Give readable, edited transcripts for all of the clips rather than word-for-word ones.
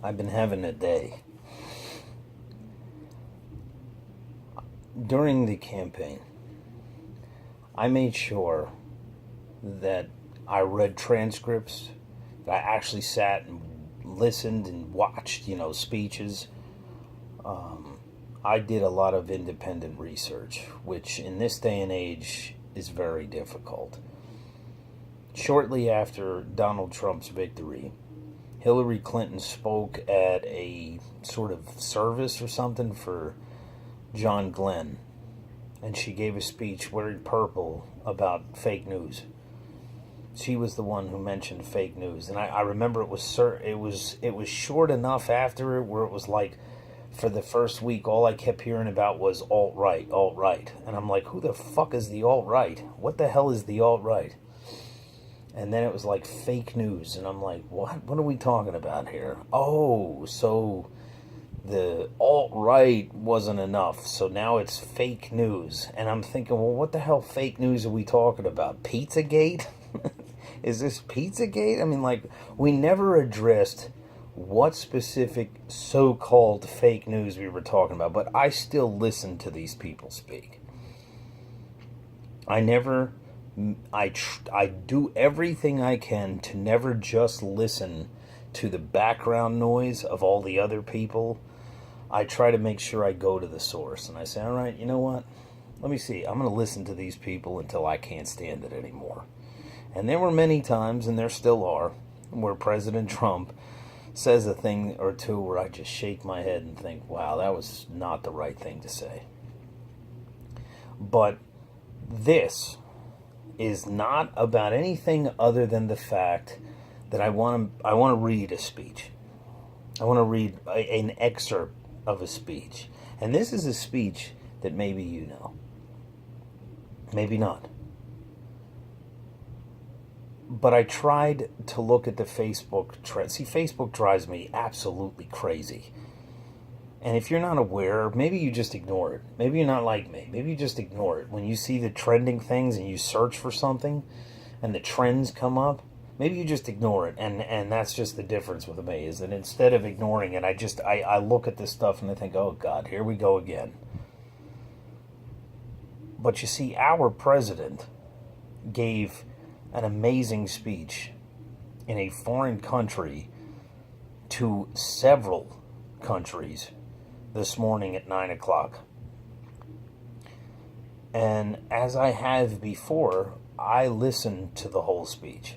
I've been having a day. During the campaign, I made sure that I read transcripts, that I actually sat and listened and watched, speeches. I did a lot of independent research, which in this day and age is very difficult. Shortly after Donald Trump's victory, Hillary Clinton spoke at a sort of service or something for John Glenn, and she gave a speech wearing purple about fake news. She was the one who mentioned fake news, and I remember it was short enough after it where it was like, for the first week, all I kept hearing about was alt right, alt right, and I'm like, who the fuck is the alt right? What the hell is the alt right? And then it was like fake news, and I'm like, what? What are we talking about here? Oh, so the alt right wasn't enough, so now it's fake news. And I'm thinking, well, what the hell fake news are we talking about? Pizzagate? Is this Pizzagate? I mean, like, we never addressed what specific so called fake news we were talking about, but I still listen to these people speak. I never. I do everything I can to never just listen to the background noise of all the other people. I try to make sure I go to the source and I say, all right, you know what? Let me see. I'm going to listen to these people until I can't stand it anymore. And there were many times, and there still are, where President Trump says a thing or two where I just shake my head and think, wow, that was not the right thing to say. But this is not about anything other than the fact that I want to read a speech. I want to read an excerpt of a speech. And this is a speech that maybe you know. Maybe not. But I tried to look at the Facebook trend. See, Facebook drives me absolutely crazy. And if you're not aware, maybe you just ignore it. Maybe you're not like me. Maybe you just ignore it. When you see the trending things and you search for something and the trends come up, maybe you just ignore it. And that's just the difference with me, is that instead of ignoring it, I look at this stuff and I think, oh God, here we go again. But you see, our president gave an amazing speech in a foreign country to several countries this morning at 9 o'clock. And as I have before, I listened to the whole speech.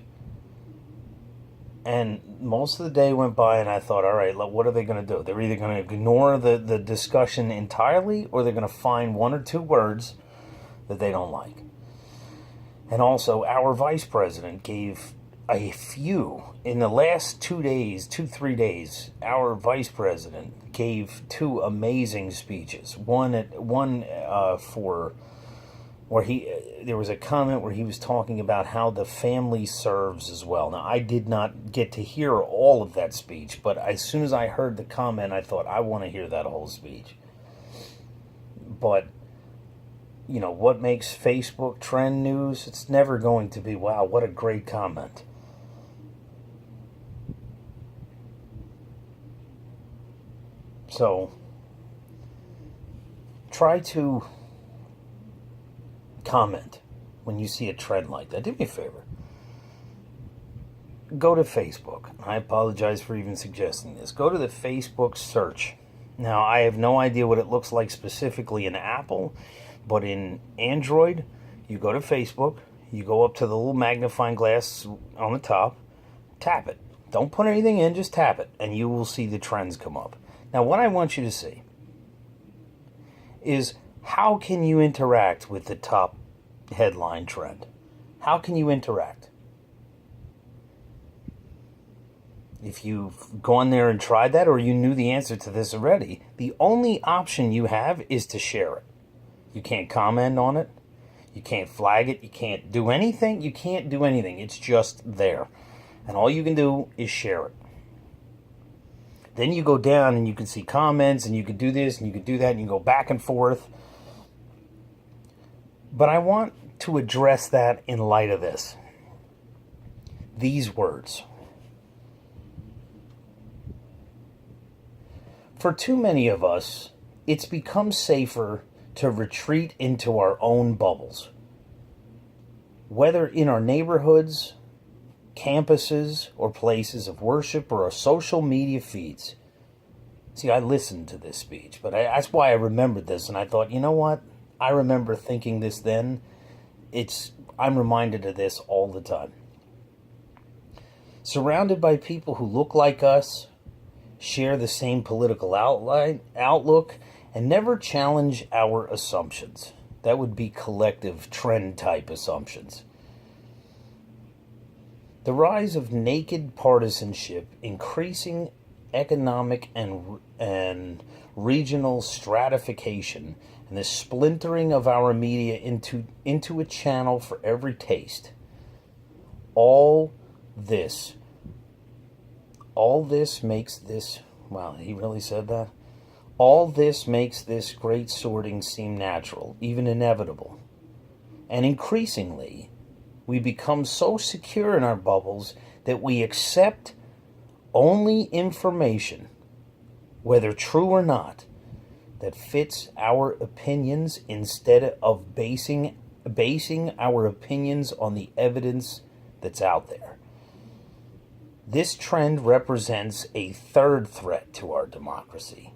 And most of the day went by and I thought, all right, what are they going to do? They're either going to ignore the discussion entirely, or they're going to find one or two words that they don't like. And also, our vice president gave a few. In the last 3 days, our vice president gave two amazing speeches. One for where there was a comment where he was talking about how the family serves as well. Now, I did not get to hear all of that speech, but as soon as I heard the comment, I thought, I want to hear that whole speech. But what makes Facebook trend news? It's never going to be, wow, what a great comment. So, try to comment when you see a trend like that. Do me a favor. Go to Facebook. I apologize for even suggesting this. Go to the Facebook search. Now, I have no idea what it looks like specifically in Apple, but in Android, you go to Facebook, you go up to the little magnifying glass on the top, tap it. Don't put anything in, just tap it, and you will see the trends come up. Now, what I want you to see is, how can you interact with the top headline trend? How can you interact? If you've gone there and tried that, or you knew the answer to this already, the only option you have is to share it. You can't comment on it. You can't flag it. You can't do anything. You can't do anything. It's just there. And all you can do is share it. Then you go down and you can see comments, and you can do this and you can do that, and you can go back and forth. But I want to address that in light of this. These words. For too many of us, it's become safer to retreat into our own bubbles. Whether in our neighborhoods, campuses, or places of worship, or our social media feeds. See, I listened to this speech, but that's why I remembered this, and I thought, you know what? I remember thinking this then. I'm reminded of this all the time. Surrounded by people who look like us, share the same political outlook, and never challenge our assumptions. That would be collective trend-type assumptions. The rise of naked partisanship, increasing economic and regional stratification, and the splintering of our media into a channel for every taste. All this makes this, wow, he really said that? All this makes this great sorting seem natural, even inevitable. And increasingly, we become so secure in our bubbles that we accept only information, whether true or not, that fits our opinions instead of basing our opinions on the evidence that's out there. This trend represents a third threat to our democracy.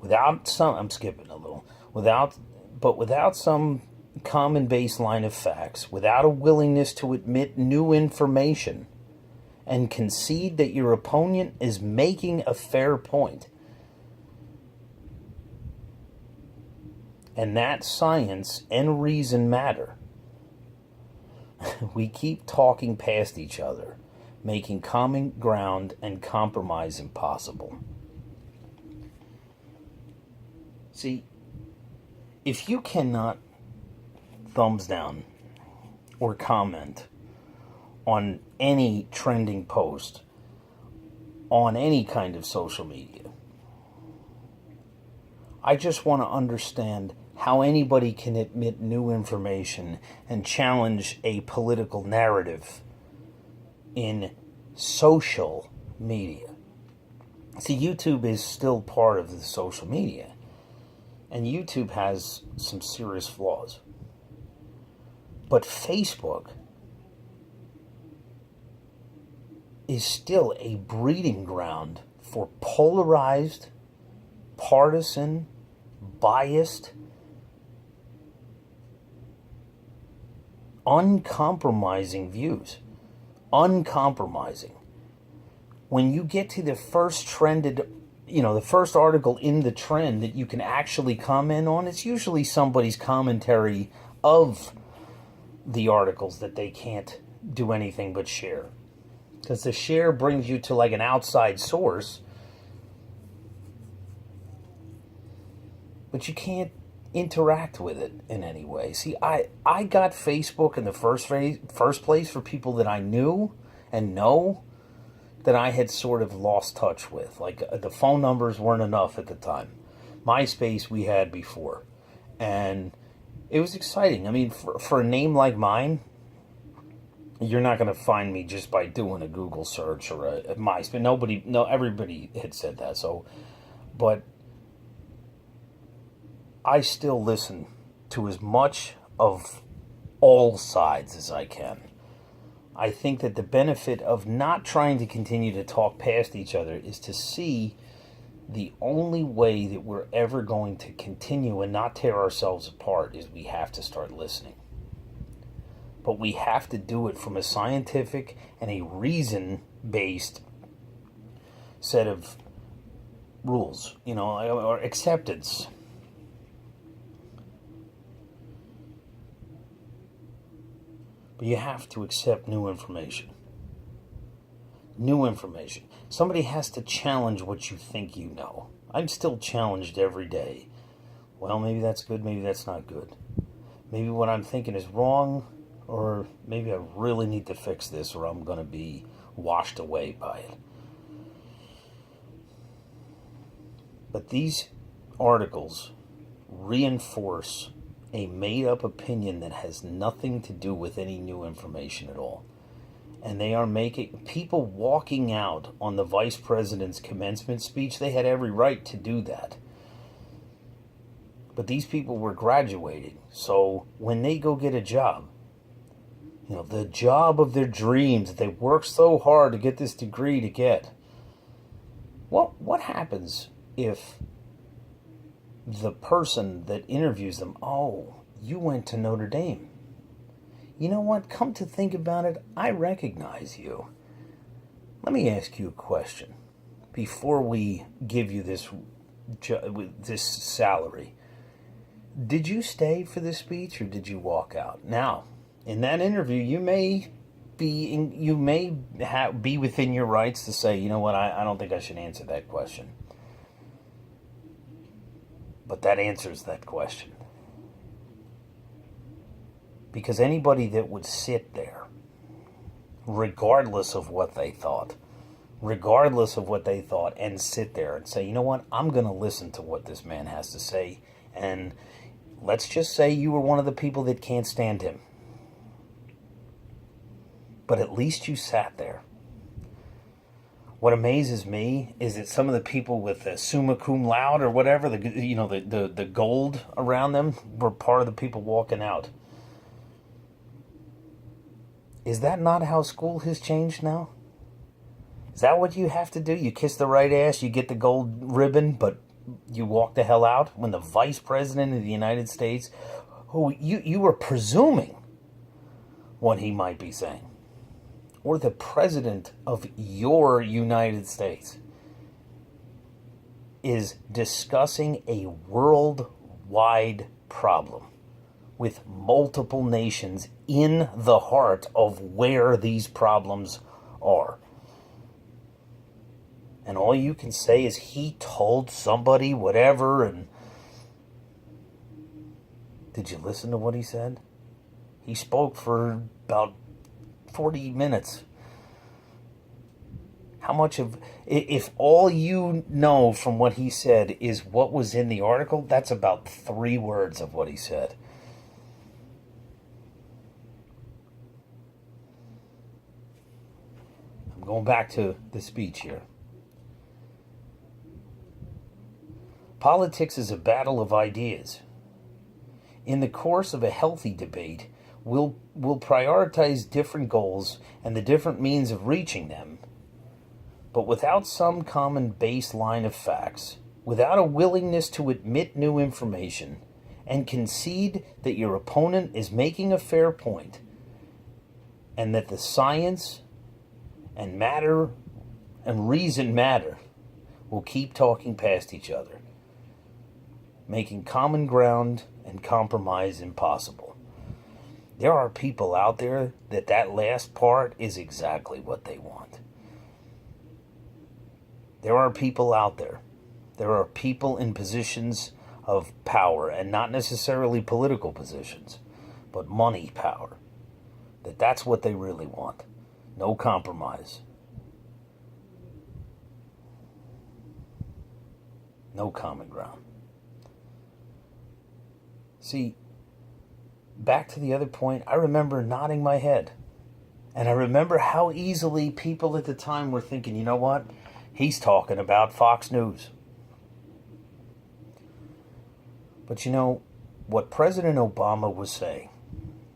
Without some common baseline of facts, without a willingness to admit new information and concede that your opponent is making a fair point, and that science and reason matter, we keep talking past each other, making common ground and compromise impossible. See, if you cannot thumbs down or comment on any trending post on any kind of social media, I just want to understand how anybody can admit new information and challenge a political narrative in social media. See, YouTube is still part of the social media, and YouTube has some serious flaws. But Facebook is still a breeding ground for polarized, partisan, biased, uncompromising views. Uncompromising. When you get to the first the first article in the trend that you can actually comment on, it's usually somebody's commentary of the articles that they can't do anything but share. Because the share brings you to like an outside source, but you can't interact with it in any way. See, I got Facebook in the first place for people that I knew and know that I had sort of lost touch with. Like, the phone numbers weren't enough at the time. MySpace we had before. And it was exciting. I mean, for a name like mine, you're not going to find me just by doing a Google search or a MySpace. Everybody had said that. But I still listen to as much of all sides as I can. I think that the benefit of not trying to continue to talk past each other is to see the only way that we're ever going to continue and not tear ourselves apart is we have to start listening. But we have to do it from a scientific and a reason-based set of rules, or acceptance. But you have to accept new information. New information. Somebody has to challenge what you think you know. I'm still challenged every day. Well, maybe that's good, maybe that's not good. Maybe what I'm thinking is wrong, or maybe I really need to fix this or I'm going to be washed away by it. But these articles reinforce a made-up opinion that has nothing to do with any new information at all. and they are making people walking out on the vice president's commencement speech. They had every right to do that. But these people were graduating. So when they go get a job, the job of their dreams, they worked so hard to get this degree to get. What happens if the person that interviews them, oh, you went to Notre Dame? You know what? Come to think about it, I recognize you. Let me ask you a question before we give you this salary. Did you stay for this speech or did you walk out? Now, in that interview, you may be within your rights to say, you know what, I don't think I should answer that question. But that answers that question. Because anybody that would sit there, regardless of what they thought, and sit there and say, you know what, I'm going to listen to what this man has to say. And let's just say you were one of the people that can't stand him. But at least you sat there. What amazes me is that some of the people with the summa cum laude or whatever, the gold around them, were part of the people walking out. Is that not how school has changed now? Is that what you have to do? You kiss the right ass, you get the gold ribbon, but you walk the hell out? When the vice president of the United States, who you were presuming what he might be saying, or the president of your United States, is discussing a worldwide problem with multiple nations in the heart of where these problems are. And all you can say is he told somebody whatever, and did you listen to what he said? He spoke for about 40 minutes. How much of, if all you know from what he said is what was in the article, that's about 3 words of what he said. I'm going back to the speech here. Politics is a battle of ideas. In the course of a healthy debate, we'll prioritize different goals and the different means of reaching them. But without some common baseline of facts, without a willingness to admit new information and concede that your opponent is making a fair point, and that the science and matter and reason matter, we'll keep talking past each other, making common ground and compromise impossible. There are people out there that last part is exactly what they want. There are people out there. There are people in positions of power, and not necessarily political positions, but money power. That's what they really want. No compromise. No common ground. See, back to the other point, I remember nodding my head. And I remember how easily people at the time were thinking, you know what? He's talking about Fox News. But you know, what President Obama was saying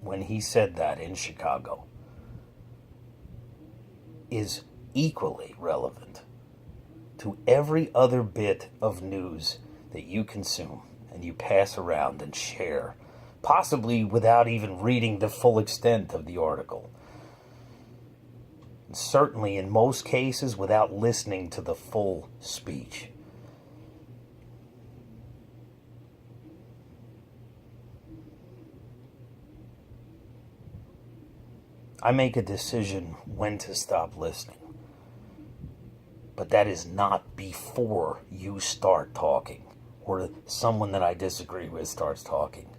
when he said that in Chicago is equally relevant to every other bit of news that you consume and you pass around and share, possibly without even reading the full extent of the article. And certainly in most cases without listening to the full speech. I make a decision when to stop listening. But that is not before you start talking, or someone that I disagree with starts talking.